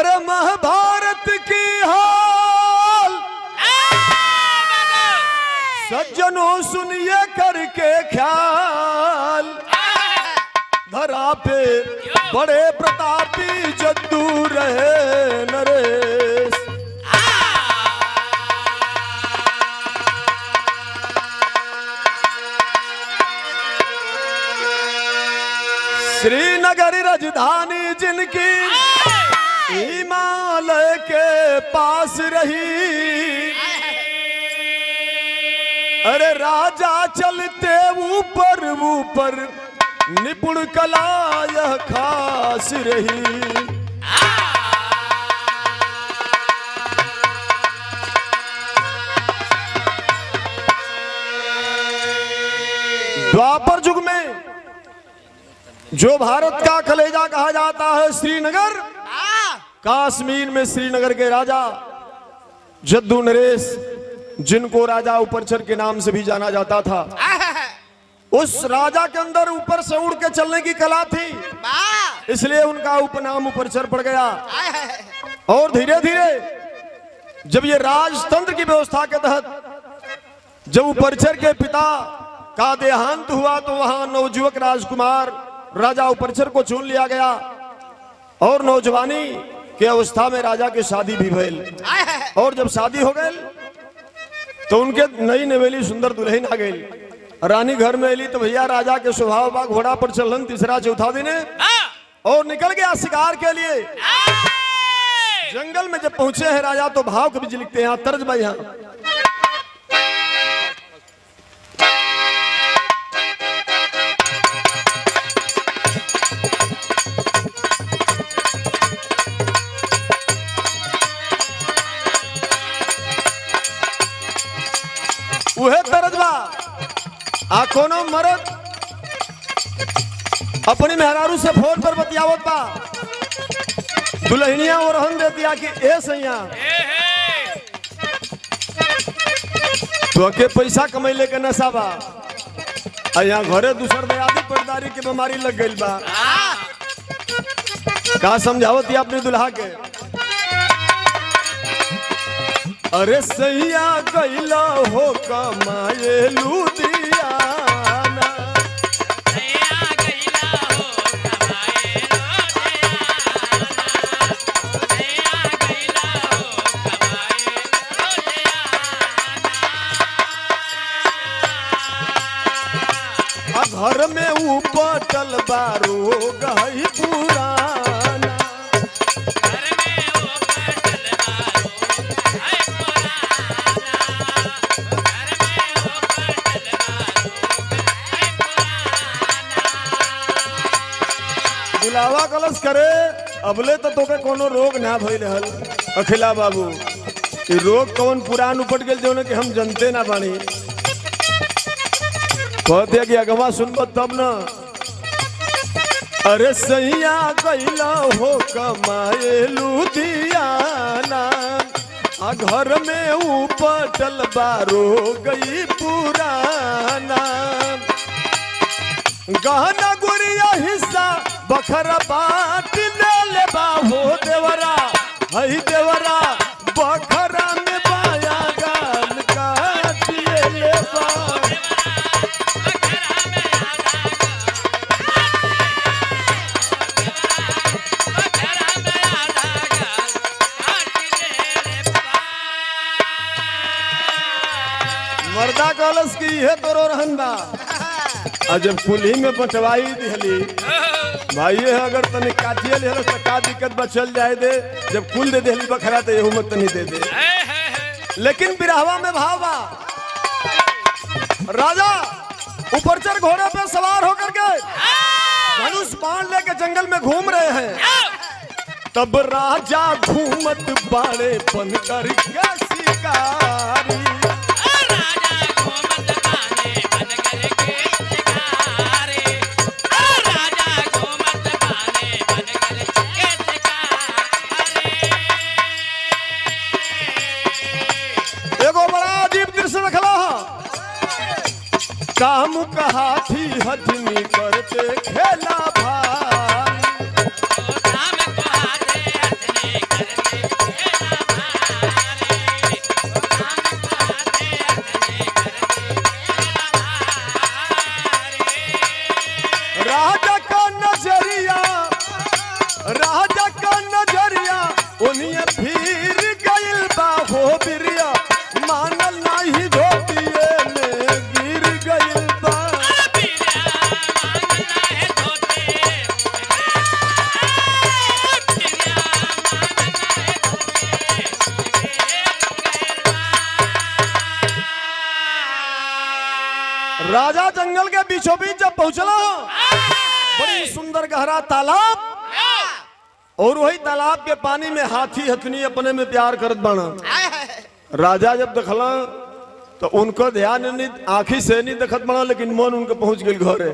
अरे महाभारत की हाल सज्जनों सुनिए करके ख्याल। धरा पे बड़े प्रतापी जद्दू रहे नरेश। श्रीनगर राजधानी जिनकी हिमालय के पास रही। अरे राजा चलते ऊपर ऊपर निपुण कला यह खास रही। द्वापर युग में जो भारत का कलेजा कहा जाता है श्रीनगर, कश्मीर में श्रीनगर के राजा जद्दू नरेश, जिनको राजा उपरचर के नाम से भी जाना जाता था, उस राजा के अंदर ऊपर से उड़ के चलने की कला थी, इसलिए उनका उपनाम उपरचर पड़ गया। और धीरे धीरे जब ये राजतंत्र की व्यवस्था के तहत जब उपरचर के पिता का देहांत हुआ तो वहां नवजुवक राजकुमार राजा उपरचर को चुन लिया गया और नौजवानी के अवस्था में राजा की शादी भी भइल। और जब शादी हो गई तो उनके नई नवेली सुंदर दुल्हन आ गई। रानी घर में अली तो भैया राजा के स्वभाव बा घोड़ा पर चलन तीसरा चौथा दिन और निकल गया शिकार के लिए। जंगल में जब पहुंचे हैं राजा तो भाव कवि जी लिखते हैं, तर्ज भाई यहाँ उहे तरजबा आ कोनो मरद अपनी मेहरारू से फोन पर बतियावत बा, दुल्हनिया और रहन दे दिया कि ए सैया तो के पैसा कमैले के नशा बा, यहाँ घरे दूसर दयादी पर्दारी की बीमारी लग गई बा। का समझावत ही अपनी दुल्हा के, अरे सैया गैला हो कमाए लुधियाना। सैया गैला हो कमाए लुधियाना। सैया गैला हो कमाए लुधियाना। घर में उपटल बारो गई पुराना। बुलावा कलश करे अबले तो तोके कोनो रोग ना भइल हल अखिला बाबू। ये रोग कौन पुरान उपट गेल जो कि हम जनते ना बानी। कहते कि अगवा सुनबो तब न। अरे सैया गैला हो कमाए लुधियाना। घर में उपटल बारो गई पुराना। गहना गुड़िया हिस्सा बखरा बाट ले ले बाहो देवरा। हई देवरा बखरा में बाया गाल काटिए ले बा। मर्दा कलश की है तोरो रहन बा। जब कुली में बंटवाई दिहली भाई है, अगर तने काटिए ले तो का दिक्कत बचल जाए दे। जब कुल दे दिहली बखरा तो यहू मत नहीं दे दे। लेकिन बिरहवा में भाव बा। राजा उपरचर घोड़े पे सवार होकर के धनुष बाण लेके जंगल में घूम रहे हैं। तब राजा घूमत बाड़े बन कर के शिकारी। काम कहा थी हथनी करते खेला भाई। काम कहा थे हथनी उन्हें फिर गइल बा हो बिरिया मानल नाही धोतिए में गिर गइल बा। राजा जंगल के बीचों बीच जब पहुंचला बड़ी सुंदर गहरा तालाब और वही तालाब के पानी में हाथी हथनी अपने में प्यार करत बाना। राजा जब देखला तो उनको ध्यान नहीं आंखी से नहीं देखत बना लेकिन मन उनके पहुंच गई घर है।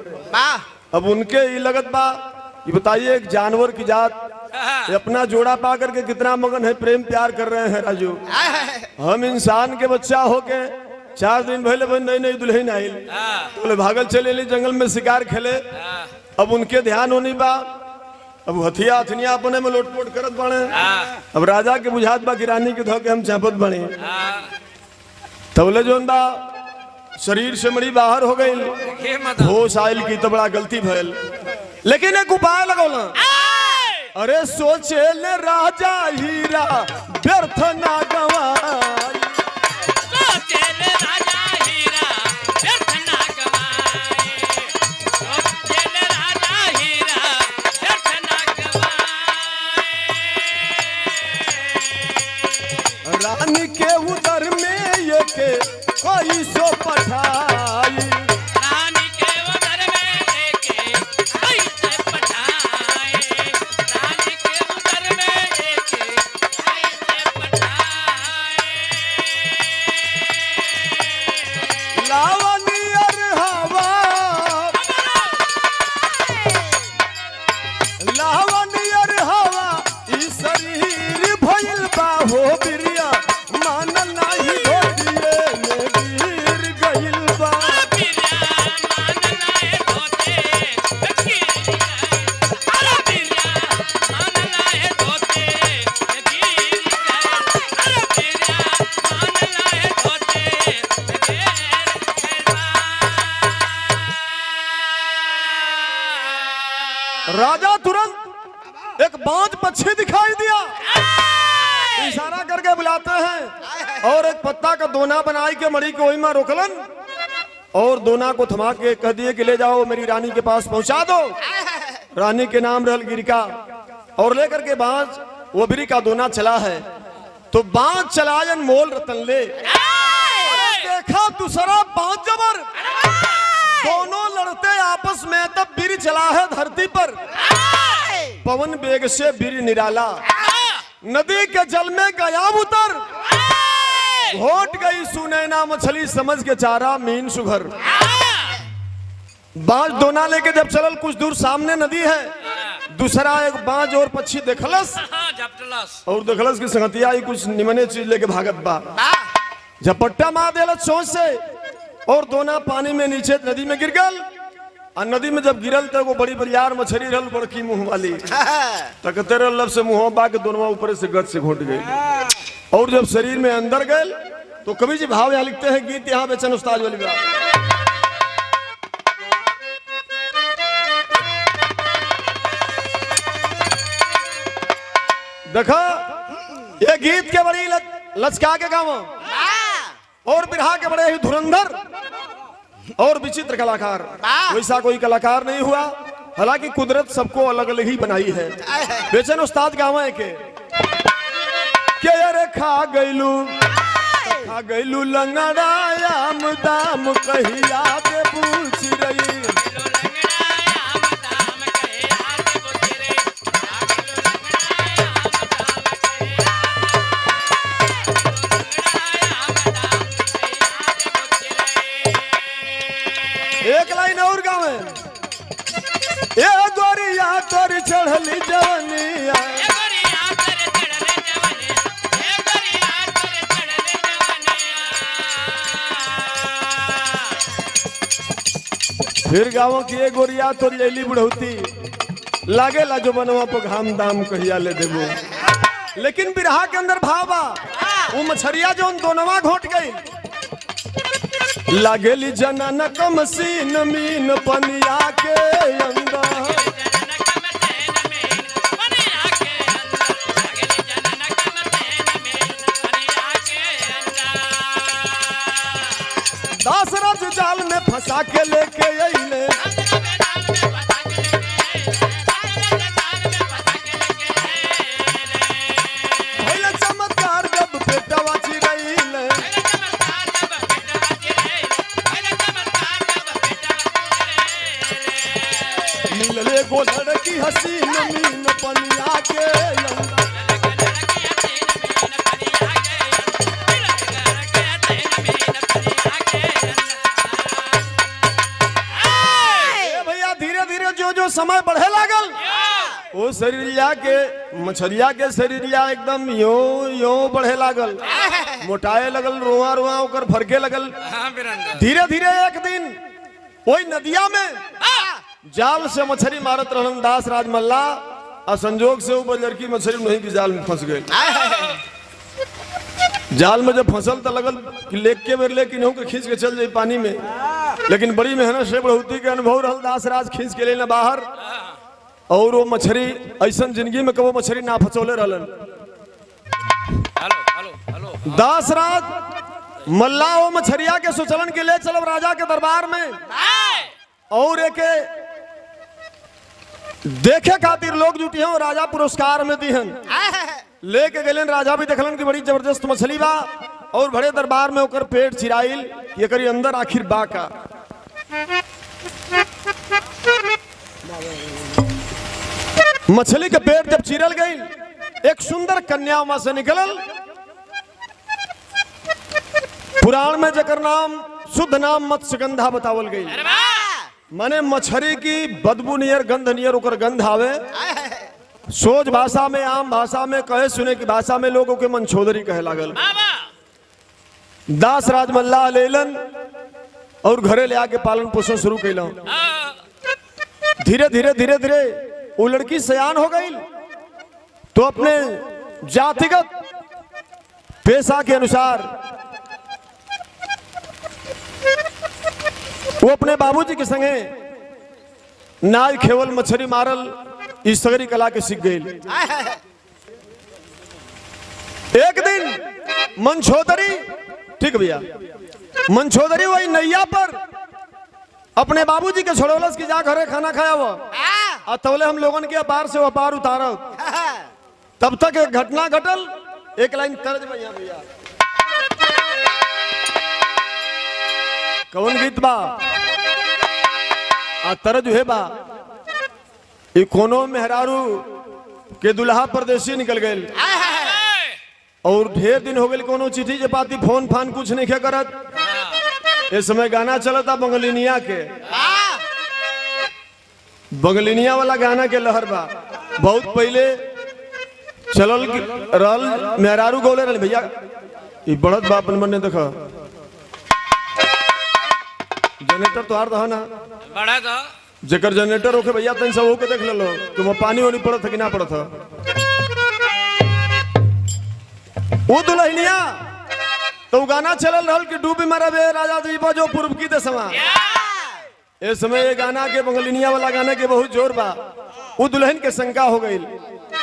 अब उनके ये लगत बा ये बताइए एक जानवर की जात अपना जोड़ा पा करके कितना मगन है प्रेम प्यार कर रहे हैं राजू। हम इंसान के बच्चा होके 4 दिन पहले नई नई दुल्हन आयल तो भागल चले ली जंगल में शिकार खेले। अब उनके ध्यान होनी बा अब हथिया हथनिया अपने में लोटपोट करत बने। अब राजा के बुझात बा किरानी के धोके हम चापत बने तबले जोन बा शरीर से मड़ी बाहर हो गई होश आयल की तो बड़ा गलती भयल लेकिन एक उपाय लगौला। अरे सोचे ले राजा हीरा व्यर्थ ना गवाई। रानी के उदर में ये के कोई सो पठाई। रानी के उदर में ये के कोई से पठाई। रानी के उदर में ये के कोई से पठाई। लावनी अर हवा लावनी अर हवा ई शरीर भइल बा हो बिरिया मानल नाही धोतिए में गिर गइल बा। बिरिया मानल नाही धोते गिर गए। अरे बिरिया मानल नाही धोते गिर गए। अरे बिरिया मानल नाही धोते गिर गए। राजा तुरंत एक बाज पक्षी दिखाई दिया इशारा करके बुलाते हैं और एक पत्ता का दोना बनाई के मड़ी को वही में रोकलन और दोना को थमा के कह दिए कि ले जाओ मेरी रानी के पास पहुंचा दो। रानी के नाम रहल गिरिका और लेकर के बाज वो बिरी का दोना चला है तो बाज चलायन मोल रतन ले। अरे देखा दूसरा बाज जबर दोनों लड़ते आपस में तब बिरी चला है धरती पर। पवन बेग से बिरी निराला नदी के जल में गया उतर घोट गई सुनैना मछली समझ के चारा मीन सुघर। बाज दोना लेके जब चलल कुछ दूर सामने नदी है दूसरा एक बाज और पक्षी देखलस और देखलस की संगतिया ही कुछ निमने चीज लेके भागत बा झपट्टा मार देलस सोच से और दोना पानी में नीचे नदी में गिर गल और नदी में जब गिरल तो वो बड़ी बरियार मछली रहल बड़की मुंह वाली तकते लब से मुंह बा के दोनों ऊपर से गद से घोट गई और जब शरीर में अंदर गए तो कवि जी भाव यहाँ लिखते हैं गीत यहाँ बेचन उस्ताद वाली बात। देखा ये गीत के बड़ी लचका के गाँव और बिरहा के बड़े ही धुरंधर और विचित्र कलाकार वैसा कोई कलाकार नहीं हुआ। हालांकि कुदरत सबको अलग अलग ही बनाई है। बेचन उस्ताद गाँव के अरे खा गईलू लंगड़ायाम दाम कहिया के पूछ रही। एक लाइन और गाँव है ए गोरिया तोर चढ़ली जवनिया फिर गाँव की ए गोरिया तोर जैली बुढ़ौती लागे ला जो बनवा पर घाम दाम कहिया ले देबो। लेकिन बिरहा के अंदर भावा वो मछरिया जो दोनवा घोट गई लागेली जनन कमसीन मीन पनिया के अंदर। फंसा के लेके अइले भइले चमत्कार जब पेटवा चिरैले मिलले गो लड़की हसीन मीन पनिया के अंदर भैया धीरे धीरे जो जो समय बढ़े लागल वो शरीरिया के मछरिया के शरीरिया एकदम यो यो बढ़े लागल मोटाए लगल रोआ रोआ ओकर फरके लगल धीरे धीरे एक दिन वही नदिया में जाल से मछली मारत रहन दास राज मल्ला और संजोग से वो लड़की मछली नहीं की जाल में फंस गई जाल में जब फसल तो लगल कि लेक के बेर लेकिन हो के खींच के चल जाए पानी में लेकिन बड़ी मेहनत से बढ़ोती के अनुभव रहल दास राज खींच के लेना बाहर और वो मछली ऐसा जिंदगी में कबो मछली ना फंसोले रहलन दास राज मल्ला वो मछरिया के सुचलन के ले चलब राजा के दरबार में और एक देखे खातिर लोग जुटी हैं राजा पुरस्कार में दिहन लेके गए राजा भी देखलन कि बड़ी जबरदस्त मछली बा और बड़े दरबार में ओकर पेट चिराइल ये करी अंदर आखिर बा का मछली के पेट जब चिरल गई एक सुंदर कन्या वहां से निकलल पुराण में जकर नाम शुद्ध नाम मत्स्यगंधा बतावल गई माने मछली की बदबू नियर गंध नियर ओकर गंध आवे सोच भाषा में आम भाषा में कहे सुने की भाषा में लोगों के मंछोदरी कहे लागल दास राज मल्ला लेलन और घरे ले आके पालन पोषण शुरू कैल धीरे धीरे धीरे धीरे वो लड़की सयान हो गई तो अपने जातिगत पेशा के अनुसार वो अपने बाबूजी के संगे नाय खेवल मछली मारल इस सगरी कला के सीख गई एक दिन मंछोदरी ठीक भैया मंछोदरी वही नैया पर अपने बाबूजी के छोड़ोलस की जा घरे खाना खाया वो और तवले हम लोगन के अपार से अपार उतारो तब तक एक घटना घटल एक लाइन तर्ज भैया भैया कौन गीत बा आ तरज है बा ये कोनो मेहरारू के दुल्हा परदेसी निकल गए और ढेर दिन हो गए कोनो चिट्ठी चपाती फोन फान कुछ नहीं क्या करत इस समय गाना चलता बंगलिनिया के बंगलिनिया वाला गाना के लहर बा बहुत पहले चलल रहल मेहरारू गोले रहल भैया ये बढ़त बाप ने देखा जनरेटर तो हार ना बड़ा था जेकर जनरेटर होके भैया तन सब होके देख लो कि वो पानी वानी पड़त है कि ना पड़त है वो दुल्हनिया तो गाना चलल रहल कि डूबी मरबे राजा जी जो पूर्व की दसवा इस समय ये गाना के बंगलिनिया वाला गाना के बहुत जोर बा वो दुल्हन के शंका हो गई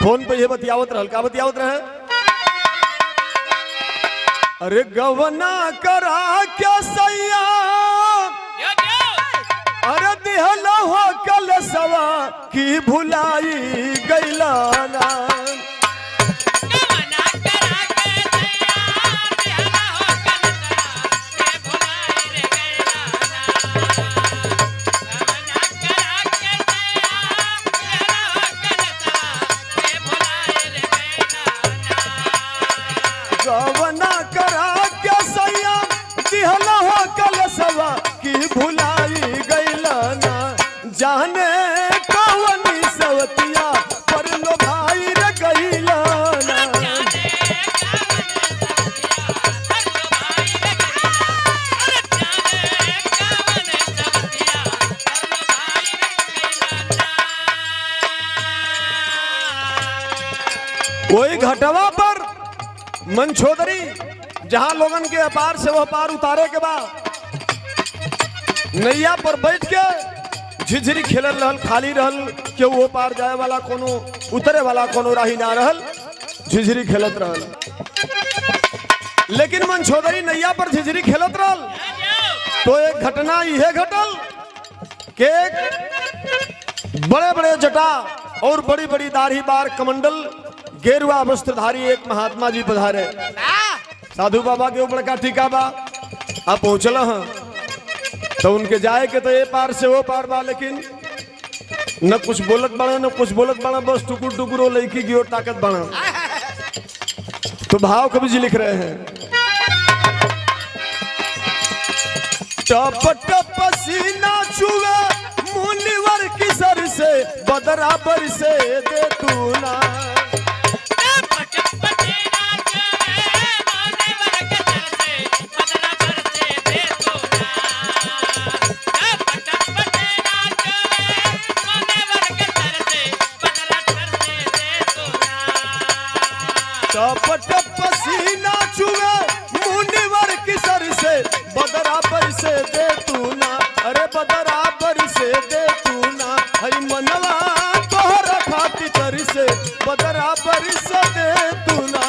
फोन पे ये बतियावत रहल का बतियावत रहे अरे गवना करा क्या सैया अरे दिहला हो कल सवा की भुलाई गैलाना गवना करा क्या सैया दिहला हो कल सवा की भुलाई गैलाना जाने कवनी सवतिया पर लो भाई रे गैलाना वही घटवा पर मंछोदरी जहां लोगन के अपार से वह पार उतारे के बाद नैया पर बैठ के झिझरी खेलल रहल खाली रहल कि वो पार जाए वाला कोनो उतरे वाला कोनो राही ना रहल झिझरी खेलत रहल लेकिन मंछोदरी नैया पर झिझरी खेलत रहल तो एक घटना यह घटल के बड़े बड़े जटा और बड़ी बड़ी दाढ़ी बार कमंडल गेरुआ वस्त्रधारी एक महात्मा जी पधारे। साधु बाबा के ऊपर का टीका बा आप पहुंचल हाँ तो उनके जाए के तो ये पार से वो पार बा, लेकिन न कुछ बोलत बना न कुछ बोलत बना, बस टुकुर टुकुर लड़की की ओर ताकत बना। तो भाव कवि जी लिख रहे हैं, टप टप सीना छुए मुनिवर की सर से बदराबर से दे तू ना। टप टप सीना छुए मुनिवर की सर से बदराबर से दे तू ना। अरे बदराबर से दे तू ना, हई मनवा तोहर खातिर तर से बदराबर से दे तू ना।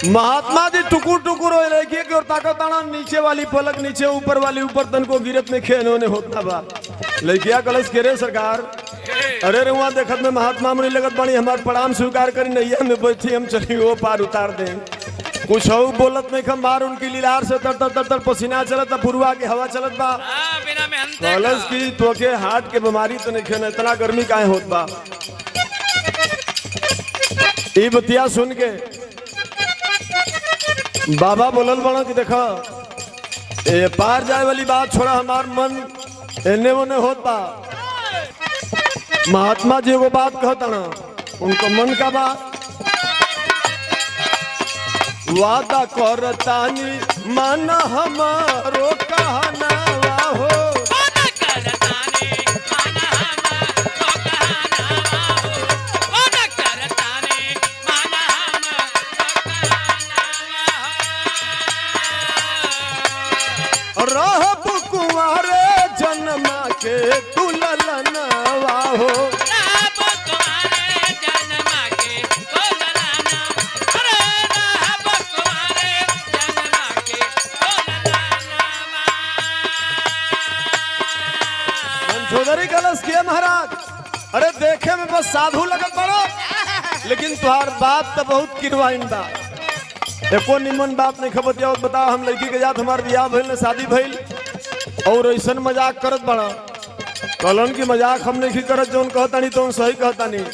महात्मा जी टुकुर टुकुर हो लड़की की ओर ताकत आना, नीचे वाली पलक नीचे ऊपर वाली ऊपर तन को गिरत में खेन होने होता बा। लड़किया कलश के रे सरकार, अरे रे वहाँ देखत में महात्मा मुनि लगत बाणी, हमार प्रणाम स्वीकार करी नैया में बैठी हम चली वो पार उतार दें। कुछ हो बोलत नहीं खम बार उनकी लीलार से तर तर तर तर पसीना चलत, पुरवा की हवा चलत बा। कलश की तो के हार्ट के बीमारी तो नहीं खेन, इतना गर्मी काहे होत बा। ई बतिया सुन के बाबा बोलल बड़ा कि देखा ए पार जाए वाली बात छोड़ा, हमार मन एने ओने होता। महात्मा जी वो बात कहता ना, उनको मन का बात वादा करतानी मन हमारो कहना हो। रहब कुंवारे जन्मा के तू ललनवा हो। चौधरी कलश के महाराज, अरे देखे में बस साधु लगत बड़ो, लेकिन तुहार बात तो बहुत किरवाइन बा। एको निमन बात नहीं खबर दिया। बताओ हम लड़की के जात हमार बियाह भइल, शादी भइल और ऐसा मजाक करत बड़ा। कलन की मजाक हम नहीं करत, जो कहता नहीं तो सही कहता नहीं।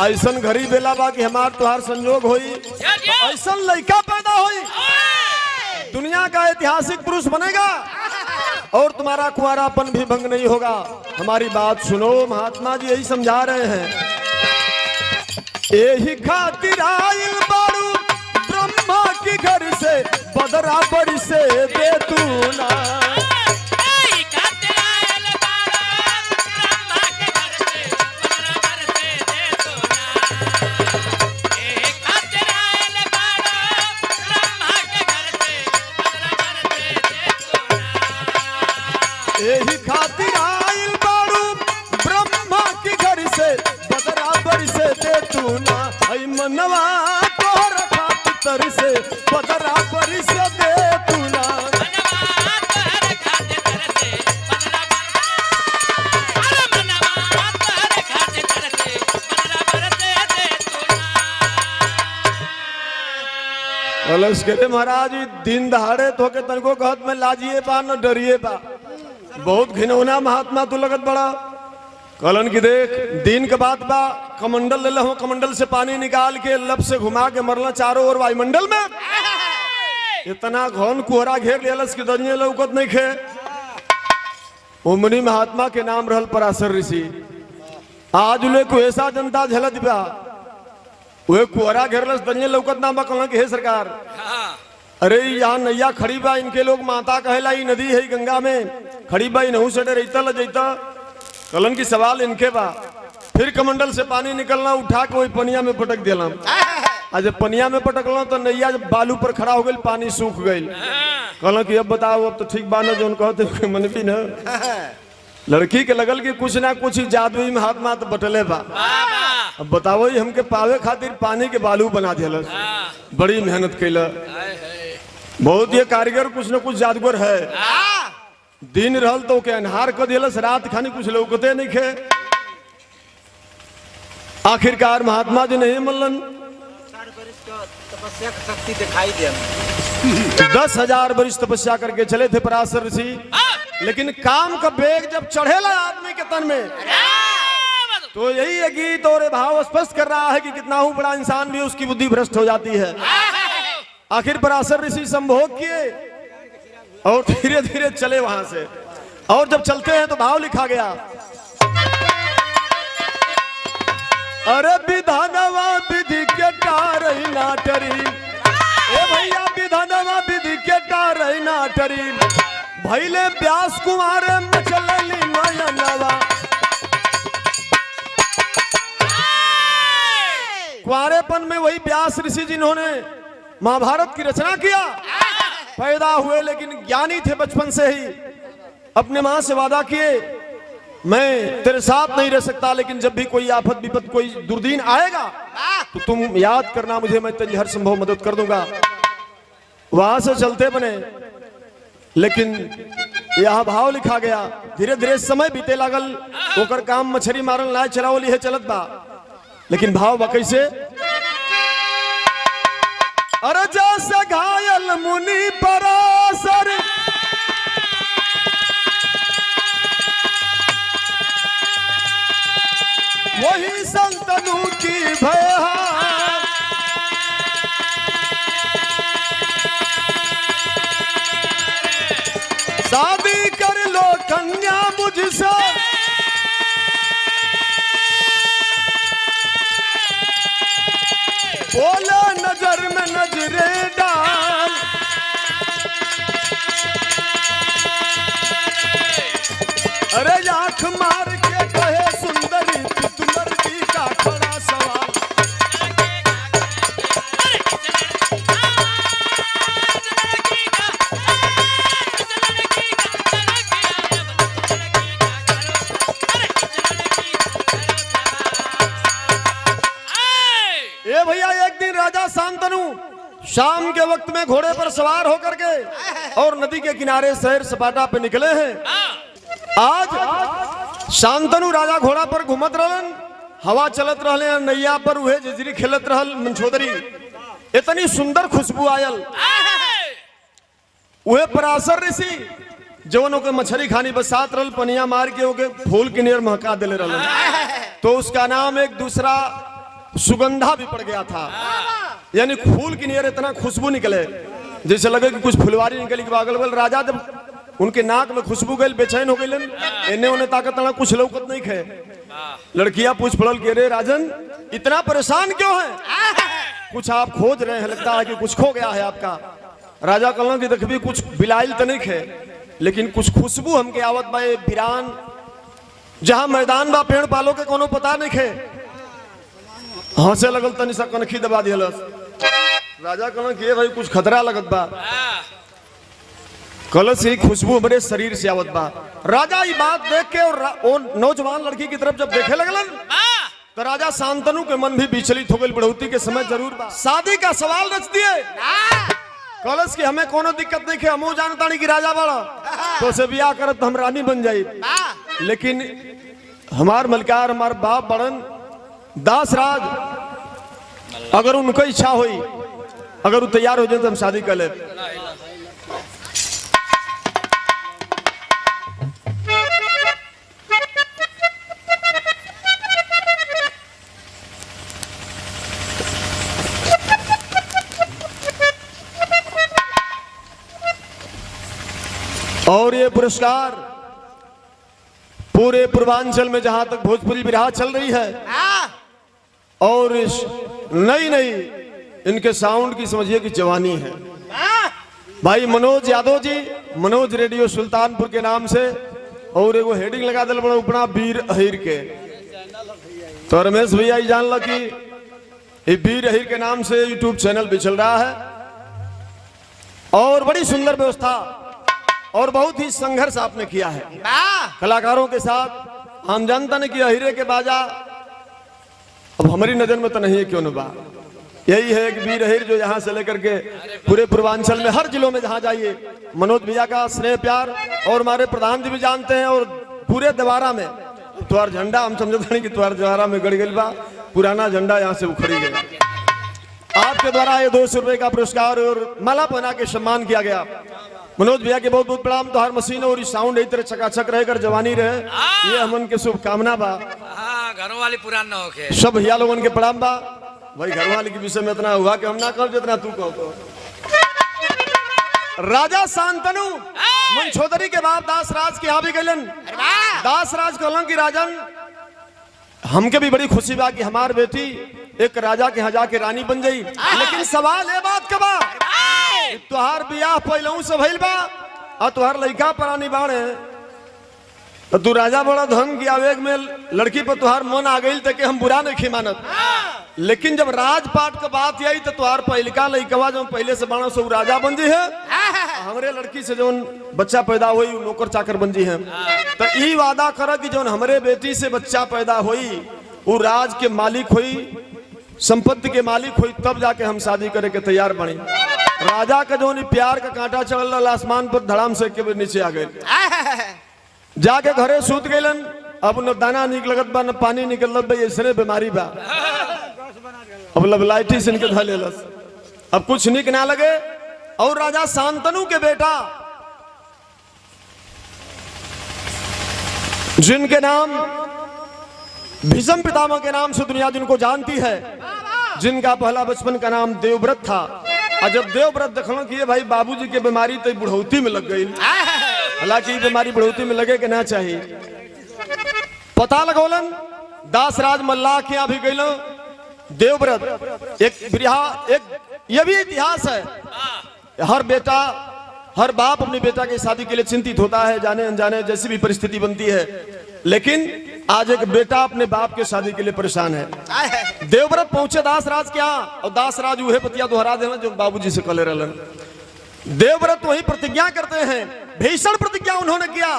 ऐसा घड़ी बेला बा कि हमार तुहार संजोग होई, ऐसा लड़का पैदा होई, दुनिया का ऐतिहासिक पुरुष बनेगा और तुम्हारा कुंवारापन भी भंग नहीं होगा। हमारी बात सुनो, महात्मा जी यही समझा रहे हैं। यही खातिर आइल बारू ब्रह्मा के घर से बदराबर से दे तू ना। यही खातिर आइल बारू ब्रह्मा के घर से बदराबर से दे तू ना। हई मनवा तोहर खातिर से बदराबर से दे तू ना। कलश के महाराज दिन दहाड़े तो के तनको कहत में लाजिए बा न डरिए बा। बहुत घिनौना महात्मा तू लगत बड़ा। कलन की देख दिन के बाद बा, कमंडल ले लो, कमंडल से पानी निकाल के लब से घुमा के मरला चारों ओर वायुमंडल में। इतना घन कोहरा घेर लियलस के दनिये लौकत नहीं खे। मुनि महात्मा के नाम रहल पराशर ऋषि। आज उले को ऐसा जनता झलत बा, वे कोहरा घेरलस दनिये लौकत ना बा। कहला कि हे सरकार, अरे यहाँ नैया खड़ी बा, इनके लोग माता कहेला, ई नदी है गंगा में खड़ी बा, नहू से रहता ल जैता। कलन की सवाल इनके बा। फिर कमंडल से पानी निकलना, उठा के वही पनिया में पटक दिला। आज पनिया में पटकल तो नैया जब बालू पर खड़ा हो गई, पानी सूख गई। कहला कि अब बताओ, अब तो ठीक बा न जो कहते मन भी न। लड़की के लगल कि कुछ ना कुछ जादुई महात्मा तो बटले बा। वाह अब बताओ ही हमके पावे खातिर पानी के बालू बना दिलस। वाह बड़ी मेहनत कैला, हाय हाय बहुत ये कारीगर कुछ न कुछ जादूगर है। दिन रहल तो के अनहार कर दिलस, रात खानी कुछ लौकते नहीं खे। आखिरकार महात्मा जी नहीं मनलन, तपस्या की शक्ति दिखाई दे। 10,000 वर्ष तपस्या करके चले थे पराशर ऋषि, लेकिन काम का बेग जब चढ़ेला आदमी के तन में तो यही है गीत और ये भाव स्पष्ट कर रहा है कि कितना हूं बड़ा इंसान भी उसकी बुद्धि भ्रष्ट हो जाती है। आखिर पराशर ऋषि संभोग किए और धीरे धीरे चले वहां से, और जब चलते हैं तो भाव लिखा गया, अरे विधानवा विधि के टारई ना टरी, ए भैया विधानवा विधि के टारई ना टरी, भैले व्यास कुमार में चलली नयनवा। कुंवारेपन में वही व्यास ऋषि जिन्होंने महाभारत की रचना किया, पैदा हुए लेकिन ज्ञानी थे बचपन से ही, अपने मां से वादा किए मैं तेरे साथ नहीं रह सकता, लेकिन जब भी कोई आफत विपत कोई दुर्दीन आएगा तो तुम याद करना मुझे, मैं तेरी हर संभव मदद कर दूंगा। वहां से चलते बने, लेकिन यह भाव लिखा गया, धीरे धीरे समय बीते लागल, ओकर काम मछली मारल लाए चरावली है चलत बा, लेकिन भाव बा कैसे, अरे जैसे घायल मुनि पराशर, वही संतनु की भयहार, शादी कर लो कन्या मुझसे, बोला नजर में नजरे डाल, अरे आंख मार के कहे सुंदरी तुमर जी का खड़ा सवाल, ए भैया एक दिन राजा शांतनु शाम के वक्त में घोड़े पर सवार होकर के और नदी के किनारे शहर सपाटा पे निकले हैं। आज शांतनु राजा घोड़ा पर घूमत रहलन, हवा चलत रहले, नैया पर उहे जजरी खेलत रहल मंछोदरी, इतनी सुंदर खुशबू आयल। उहे पराशर ऋषि जवनों के मछली खानी बसात रहल, पनिया मार के ओके फूल के नियर महका देले रहलन, तो उसका नाम एक दूसरा सुगंधा भी पड़ गया था, यानी फूल की नियर इतना खुशबू निकले जैसे लगे कि कुछ फुलवारी निकली के अगल बगल। राजा जब उनके नाक में खुशबू गई बेचैन हो गई, इन्हें उन्हें ताकत ना कुछ लौकत नहीं खे। लड़कियां पूछ पड़ल के रे राजन इतना परेशान क्यों है, कुछ आप खोज रहे हैं, लगता है कि कुछ खो गया है आपका। राजा कहलन कि देखबी कुछ बिलाइल तो नहीं खे, लेकिन कुछ खुशबू हमके आवत बा वीरान, जहां मैदान बा पेड़ पालो के कोनो पता नहीं खे। हंसे लगल तनी सा कनखी दबा दिलस। राजा कहलन कि भाई कुछ खतरा लगत बा, कलश ही खुशबू हमारे शरीर से आवत बा। राजा ये बात देख के और नौजवान लड़की की तरफ जब देखे लगलन तो राजा शांतनु के मन भी विचलित हो गई, बढ़ोती के समय जरूर बा। शादी का सवाल रच दिए, कलश की हमें कोनो दिक्कत नहीं है, हमू जानता नहीं कि राजा बड़ा तो से बियाह करत तो हम रानी बन जाये, लेकिन हमार मलकार हमार बाप बड़न दासराज, अगर उनको इच्छा हुई, अगर वो तैयार हो जाए तो हम शादी कर ले। और ये पुरस्कार पूरे पूर्वांचल में जहां तक भोजपुरी विराह चल रही है, और इस नई नई इनके साउंड की समझिए कि जवानी है। भाई मनोज यादव जी, मनोज रेडियो सुल्तानपुर के नाम से, और एगो हेडिंग लगा दिल बड़ा उपना वीर अहिर के, तो रमेश भैया जान लो कि ये वीर अहिर के नाम से यूट्यूब चैनल भी चल रहा है, और बड़ी सुंदर व्यवस्था और बहुत ही संघर्ष आपने किया है कलाकारों के साथ। हम जानता नहीं कि हीरे के बाजा अब हमारी नजर में तो नहीं है, क्यों न बा। यही है एक वीर अहिर जो यहाँ से लेकर के पूरे पूर्वांचल में हर जिलों में जहाँ जाइए मनोज भैया का स्नेह प्यार, और हमारे प्रधान जी भी जानते हैं, और पूरे दवारा में तुम्हार झंडा हम समझते नहीं कि तुम्हारे दवारा में गड़ गई बा, पुराना झंडा यहाँ से उखड़ी गया। आपके द्वारा ये 200 रुपए का पुरस्कार और माला पहना के सम्मान किया गया। मनोज भैया के बहुत बहुत प्रणाम। तो हर मशीन और साउंड एक तरह चकाचक रहेकर जवानी रहे, ये हमन के शुभकामना बा। घरों वाली पुरान न होके सब भैया लोगन के प्रणाम बा। भाई घरवाली के विषय में इतना हुआ कि हम ना कहो जितना तू कहो। तो राजा शांतनु मंचोदरी के बाद दासराज के यहाँ भी गलन। दासराज कहलन कि राजन हमके भी बड़ी खुशी बा कि हमार बेटी एक राजा के यहाँ जाके रानी बन गई, लेकिन सवाल ये बात का बा तुहार बियाह पहलू से भइल बा और तुहार लड़का परानी बाणे, तो तू राजा बड़ा धन की आवेग में लड़की पर तुहार मन आ गई तक हम बुरा नहीं मानत, लेकिन जब राजपाट का बात आई तो तुहार पहलका लड़कवा जो पहले से बाणा सो राजा बन जी है, हमरे लड़की से जो बच्चा पैदा हुई नौकर चाकर बन जी है। तो ई वादा कर कि जो हमरे बेटी से बच्चा पैदा हुई वो राज के मालिक हुई, संपत्ति के मालिक हुई, तब जाके हम शादी करे के तैयार बनी। राजा का जो प्यार का कांटा चढ़ल आसमान पर धड़ाम से के नीचे आ गए, जाके घरे सूत गलन। अब न दाना निक लगत बा न पानी निकलत बा, ऐसने बीमारी बा। अब लबलाइटिस इनके ध लेलस, अब कुछ निक ना लगे। और राजा शांतनु के बेटा जिनके नाम भीष्म पितामह के नाम से दुनिया जिनको जानती है, जिनका पहला बचपन का नाम देवव्रत था। और जब देवव्रत देखलो कि ये भाई बाबूजी के बीमारी तो बुढ़ौती में लग गई, हालांकि बीमारी बुढ़ौती में लगे के ना चाहिए, पता लगोलन दासराज मल्लाह के यहाँ भी गईलो। देवव्रत एक ये भी इतिहास है, हर बेटा हर बाप अपनी बेटा की शादी के लिए चिंतित होता है, जाने अनजाने जैसी भी परिस्थिति बनती है, लेकिन आज एक बेटा अपने बाप के शादी के लिए परेशान है। देवव्रत पहुंचे दासराज क्या, और दासराज वही पतिया दोहरा देना जो बाबूजी से कले रहलन। देवव्रत वही प्रतिज्ञा करते हैं, भीषण प्रतिज्ञा उन्होंने किया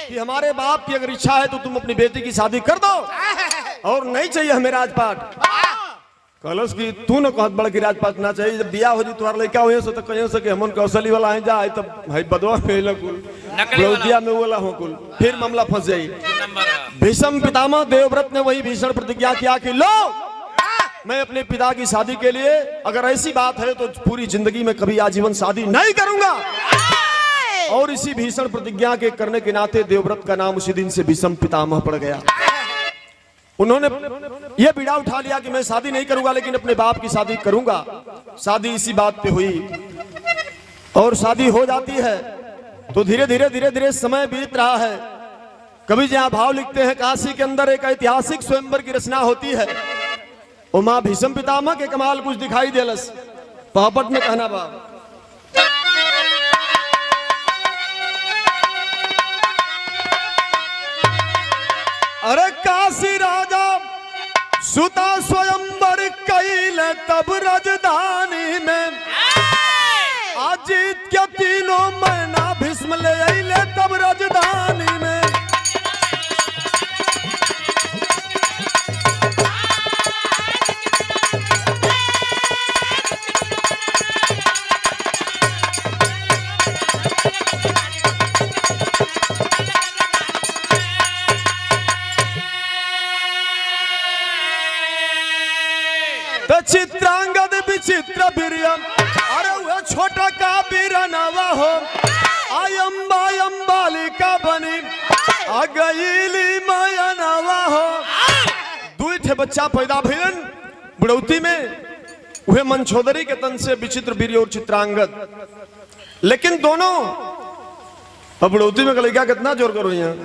कि हमारे बाप की अगर इच्छा है तो तुम अपनी बेटी की शादी कर दो, और नहीं चाहिए हमें राजपाट। कलश की तू न कहत बड़ की राजपाट ना चाहिए, जब बियाह हो जी तुम्हारा लड़का हो तो कहीं से हमन कौशली वाला है जा तब भाई बदवा में कुल ब्लौतिया में वाला हो कुल, फिर मामला फंस जाई। भीष्म पितामह देवव्रत ने वही भीषण प्रतिज्ञा किया कि लो मैं अपने पिता की शादी के लिए अगर ऐसी बात है तो पूरी जिंदगी में कभी आजीवन शादी नहीं करूंगा। और इसी भीषण प्रतिज्ञा के करने के नाते देवव्रत का नाम उसी दिन से भीष्म पितामह पड़ गया। उन्होंने यह बीड़ा उठा लिया कि मैं शादी नहीं करूंगा लेकिन अपने बाप की शादी करूंगा। शादी इसी बात पे हुई और शादी हो जाती है। तो धीरे धीरे समय बीत रहा है। कभी जहां भाव लिखते हैं काशी के अंदर एक ऐतिहासिक स्वयंवर की रचना होती है, और मां भीष्म पितामह के कमाल कुछ दिखाई देलस। पहापट में कहना बा अरे काशी राजा सुता स्वयंवर कैल तब राजधानी में, अजीत के तीनों महीना भीष्म ले अइले तब राजधानी में। चित्रांगद विचित्र वीर्यम, अरे वह छोटा का बीरनवा हो, अयंबा बालिका बनी अगईली मयनवा हो। दुई ठे बच्चा पैदा भइलन बुढ़ौती में, वह मंचोदरी के तन से विचित्र वीर्य और चित्रांगद। लेकिन दोनों अब बुढ़ौती में लड़का कितना जोर करो यहाँ।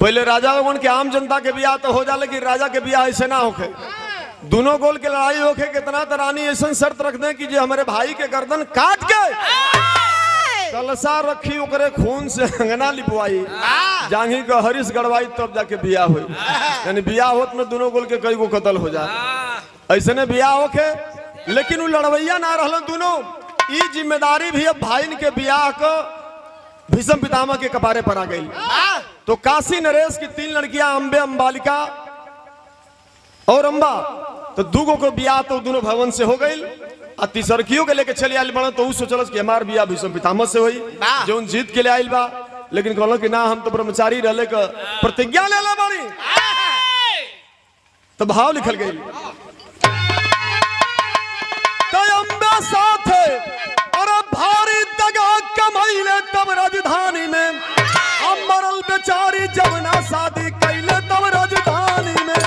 पहले राजा लोगन के आम जनता के बियाह तो हो जा, लेकिन राजा के बियाह ऐसे ना होके। दोनों गोल के लड़ाई होके कितना तरानी ऐसा शर्त रख दे कि जो हमारे भाई के गर्दन काट के कलसा रखी ओकरे खून से अंगना लिपवाई, जांघी का हरिश गड़वाई तब जाके बियाह हुई। यानी बियाह होत में दोनों गोल के कई गो कत्ल हो जाए, ऐसे ने बियाह होके। लेकिन वो लड़वैया ना रहलन दोनों। ई जिम्मेदारी भी अब भाई के बियाह को भीष्म पितामह के कपारे पर आ गई। तो काशी नरेश की 3 लड़कियां अंबे, अंबालिका और अंबा, तो दूगो को बियाह तो दोनों भवन से हो गई। और तीसरकियों के लेके चले आयल बना, तो उ सोचलस कि हमार बियाह भीष्म पितामह से होई, जो जीत के ले आयल बा। लेकिन कहलो कि ना, हम तो ब्रह्मचारी रहले का प्रतिज्ञा ले ला बानी। तो भाव लिखल गई, तो अंबे साथ और भारी दगा कमाइले तब राजधानी में, अमरल बेचारी जब ना शादी कैले तब राजधानी में।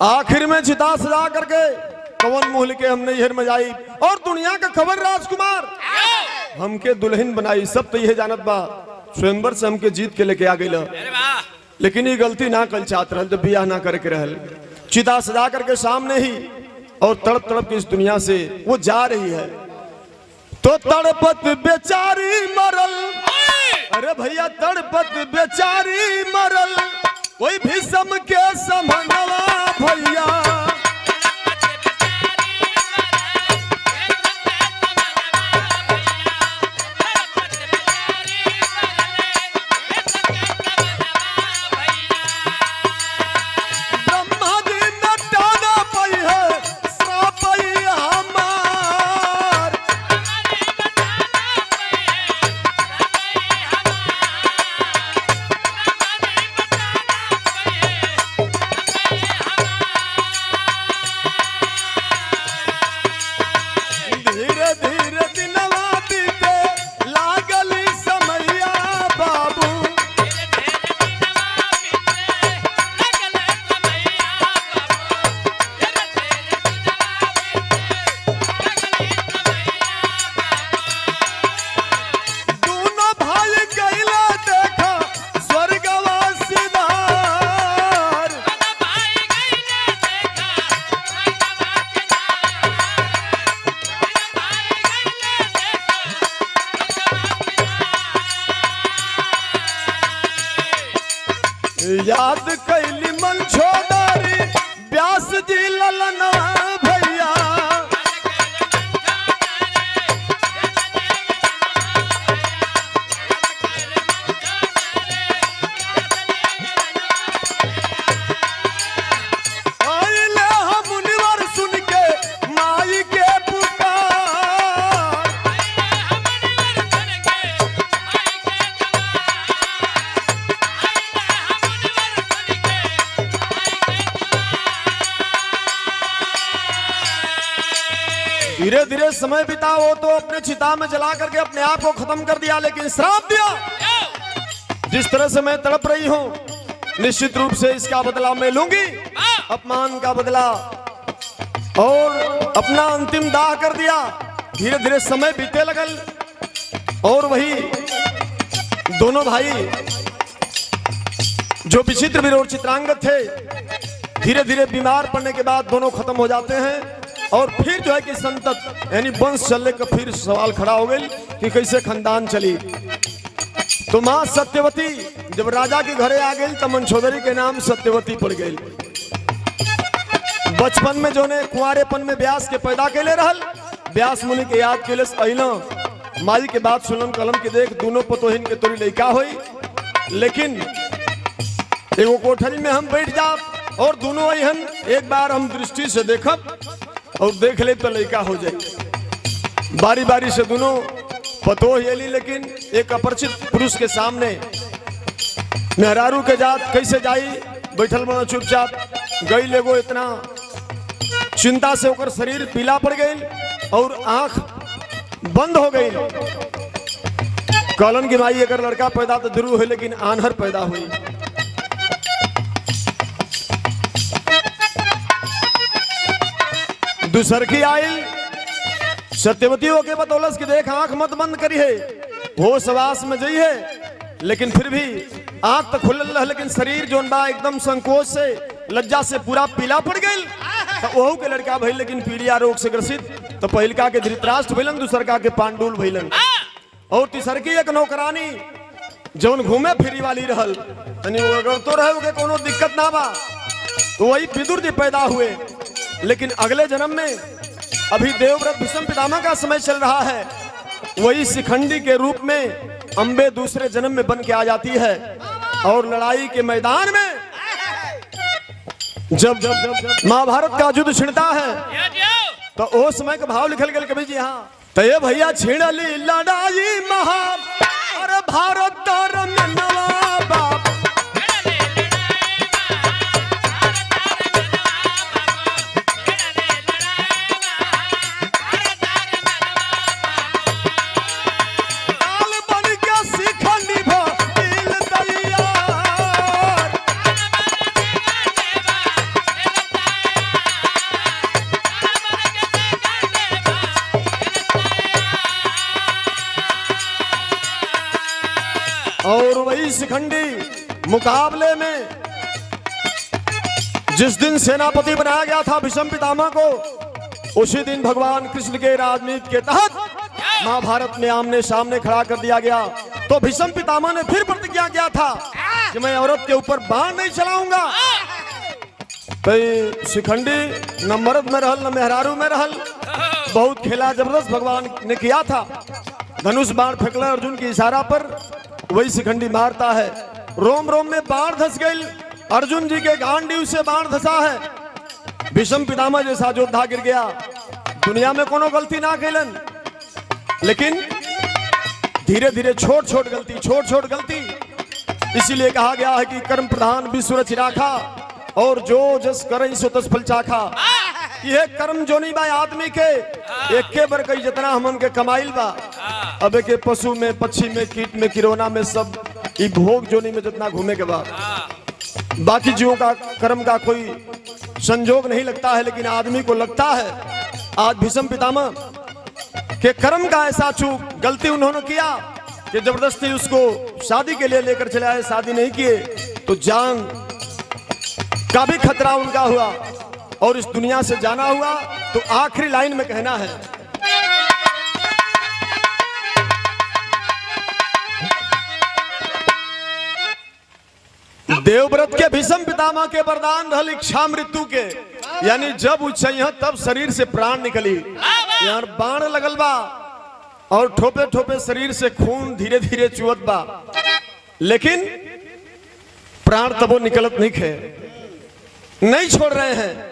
आखिर में चिता सजा करके कवन मुंह के हमने यहर में जाई, और दुनिया का खबर राजकुमार हमके दुल्हन बनाई। सब तो यह जानत बा, स्वयंवर से हमके जीत के लेके आ गई। लेकिन ये गलती ना कल चाहत रहल, तो बियाह ना करे के रहल। चिता सजा करके सामने ही, और तड़प तड़प के इस दुनिया से वो जा रही है। तो तड़पत बेचारी मरल, अरे भैया तड़पत बेचारी मरल, कोई भीष्म के समझवा भैया। ब्रह्मा जी न टाना पई है श्राप हमार। धीरे धीरे दिनवा बीते लागली समैया बाबू। दोनों भाई गईला देखा स्वर्गवा सिधार। याद कैली मन छोड़ारी व्यास जी ललनवा भैया। आइले हम मुनिवर सुन के माई के पुकार। धीरे धीरे समय बिता, वो तो अपने चिता में जला करके अपने आप को खत्म कर दिया, लेकिन श्राप दिया जिस तरह से मैं तड़प रही हूं, निश्चित रूप से इसका बदला मैं लूंगी, अपमान का बदला, और अपना अंतिम दाह कर दिया। धीरे धीरे समय बीते लगल, और वही दोनों भाई जो विचित्र वीर और चित्रांगद थे, धीरे धीरे बीमार पड़ने के बाद दोनों खत्म हो जाते हैं। और फिर जो है कि संतत यानी वंश चलने का फिर सवाल खड़ा हो गई कि कैसे खानदान चली। तो मां सत्यवती जब राजा के घरे आ गई, तो मंछोदरी के नाम सत्यवती पड़ गई। बचपन में जो ने कुंवारेपन में व्यास के पैदा के ले रहल, व्यास मुनि के याद के लिए माई के बात सुनन कलम के देख दोनों पतोहिन के तोरी लड़का हुई। लेकिन एगो कोठरी में हम बैठ जा और दोनों अहन एक बार हम दृष्टि से देखब और देख ले तो लड़का हो जाए। बारी बारी से दोनों पतोह एली, लेकिन एक अपरिचित पुरुष के सामने मेहरारू के जात कैसे जाई, बैठल बना चुपचाप गई। लेगो इतना चिंता से होकर शरीर पीला पड़ गई और आंख बंद हो गई। कलन की माई अगर लड़का पैदा तो जरूर हुई, लेकिन आन्हर पैदा हुई। दूसरकी आई सत्यवती के बतौलस की देख आंख मत बंद करी है, वो सवास में जई है, लेकिन फिर भी आंख तो खुलल रह, लेकिन शरीर जोन बा एकदम संकोच से लज्जा से पूरा पीला पड़ गई। तो वहू के लड़का भइल लेकिन पीलिया रोग से ग्रसित। तो पहिलका के धृतराष्ट्र भइलन, दूसरका के पांडुल भइलन, और तीसरकी एक नौकरानी जौन घूमे फिरी वाली रहल, तनी अगर तो रहे के कोनो दिक्कत ना बा। तो वही विदुर जी पैदा हुए, लेकिन अगले जन्म में अभी देवव्रत भीष्म पितामह का समय चल रहा है, वही शिखंडी के रूप में अंबे दूसरे जन्म में बन के आ जाती है। और लड़ाई के मैदान में जब महाभारत का युद्ध छिड़ता है तो उस समय का भाव लिखल गया कवि जी। हाँ, तो ये भैया छिड़ली लड़ाई महा अरे भारत बाप और वही शिखंडी मुकाबले में जिस दिन सेनापति बनाया गया था भीष्म पितामह को, उसी दिन भगवान कृष्ण के राजनीति के तहत महाभारत में आमने सामने खड़ा कर दिया गया। तो भीष्म पितामह ने फिर प्रतिज्ञा किया था कि मैं औरत के ऊपर बाण नहीं चलाऊंगा। तो शिखंडी न मर्द में रहल न मेहरारू में रहल, बहुत खेला जबरदस्त भगवान ने किया था। धनुष बाण फेंकला अर्जुन के इशारा पर, वही शिखंडी मारता है, रोम रोम में बाण धस गई। अर्जुन जी के गांडीव से बाण धसा है, भीष्म पितामह जैसा योद्धा गिर गया। दुनिया में कोनो गलती ना कैलन, लेकिन धीरे धीरे छोट छोट गलती, इसीलिए कहा गया है कि कर्म प्रधान विश्व रचि राखा, और जो जस करई सो तस फल चाखा। यह कर्म जोनी बा आदमी के एक के बर कई जितना हमन के कमाइल बा, अब के पशु में, पक्षी में, कीट में, किरोना में, सब ई भोग जोनी में जितना घूमे के बाद बाकी जीवों का कर्म का कोई संजोग नहीं लगता है, लेकिन आदमी को लगता है। आज भीष्म पितामह के कर्म का ऐसा चूक गलती उन्होंने किया कि जबरदस्ती उसको शादी के लिए लेकर चले आए, शादी नहीं किए तो जान का भी खतरा उनका हुआ और इस दुनिया से जाना हुआ। तो आखिरी लाइन में कहना है, देवव्रत के भीष्म पितामह के वरदान रहल इच्छा मृत्यु के, यानी जब उछइह तब शरीर से प्राण निकली। यार बाण लगल बा और ठोपे ठोपे शरीर से खून धीरे धीरे चुवत बा, लेकिन प्राण तबो निकलत नहीं खे, नहीं छोड़ रहे हैं।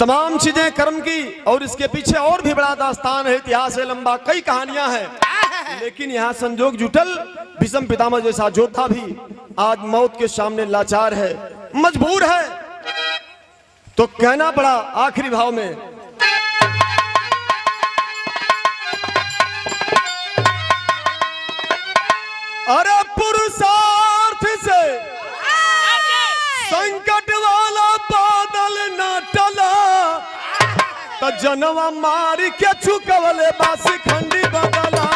तमाम चीजें कर्म की, और इसके पीछे और भी बड़ा दास्तान है, इतिहास है लंबा, कई कहानियां हैं। लेकिन यहाँ संजोग जुटल, भीष्म पितामह जैसा योद्धा भी आज मौत के सामने लाचार है, मजबूर है। तो कहना पड़ा आखिरी भाव में, अरे पुरुषार्थ से संकट वाला बादल न टला, तो जनवा मारी के चुकवले बासी खंडी बदला।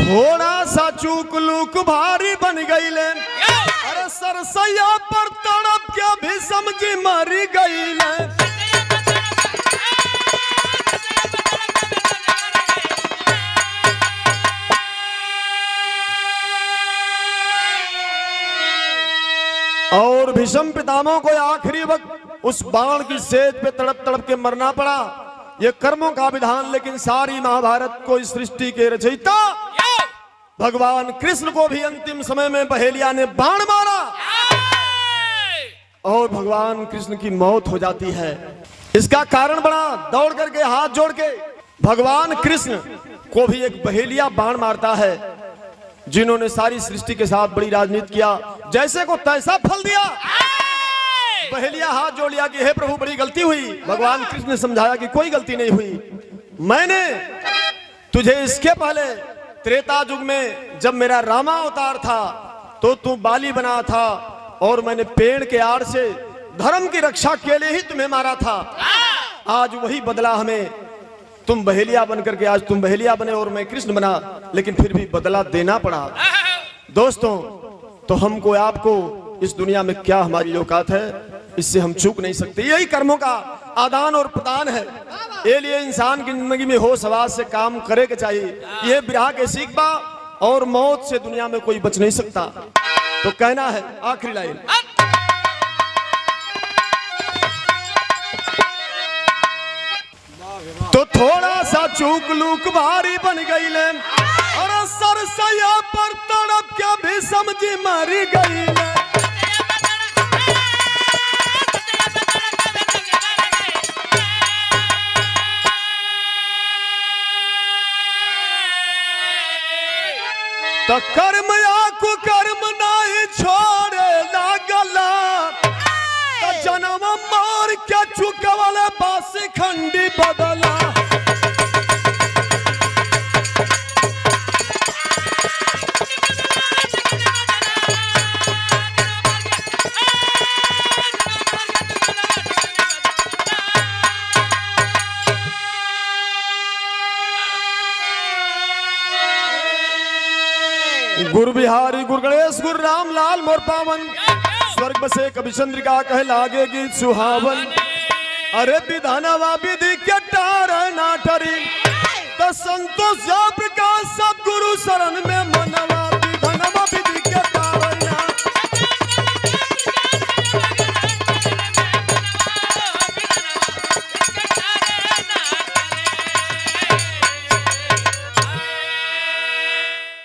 थोड़ा सा चूक लूक भारी बन गईले, अरे सरसैया पर तड़प के भी समझी मरी गईले। और भीष्म पितामह को आखिरी वक्त उस बाण की सेज पे तड़प तड़प के मरना पड़ा। ये कर्मों का विधान, लेकिन सारी महाभारत को इस सृष्टि के रचयिता भगवान कृष्ण को भी अंतिम समय में बहेलिया ने बाण मारा और भगवान कृष्ण की मौत हो जाती है। इसका कारण बड़ा, दौड़ करके हाथ जोड़ के भगवान कृष्ण को भी एक बहेलिया बाण मारता है, जिन्होंने सारी सृष्टि के साथ बड़ी राजनीति किया, जैसे को तैसा फल दिया। बहेलिया हाथ जोड़ लिया कि हे प्रभु बड़ी गलती हुई। भगवान कृष्ण ने समझाया कि कोई गलती नहीं हुई, मैंने तुझे इसके पहले त्रेता युग में जब मेरा रामा अवतार था तो तू बाली बना था और मैंने पेड़ के आड़ से धर्म की रक्षा के लिए ही तुम्हें मारा था। आज वही बदला हमें, तुम बहेलिया बनकर के आज तुम बहेलिया बने और मैं कृष्ण बना, लेकिन फिर भी बदला देना पड़ा। दोस्तों, तो हमको आपको इस दुनिया में क्या हमारी औकात है, इससे हम चूक नहीं सकते। यही कर्मों का आदान और प्रदान है। ये लिए इंसान की जिंदगी में होश हवास से काम करे के चाहिए। ये बिरहा के सीख बा और मौत से दुनिया में कोई बच नहीं सकता। तो कहना है आखिरी लाइन, तो थोड़ा सा चूक लूक भारी बन गई ले और सरसैया पर तड़प के भी समझी मारी गई ले। तो कर्म या कुकर्म नहीं छोड़े लागला, तो जन्म मार के चुकवले बासी खंडी बदला। गुरु बिहारी गुरु गणेश गुरु राम लाल मोर पावन, स्वर्ग बसे कवि चंद्रिका कह लागे गीत सुहावन। अरे विधानवा विधि के टार ना टरी, तो संतोष प्रकाश सतगुरु शरण में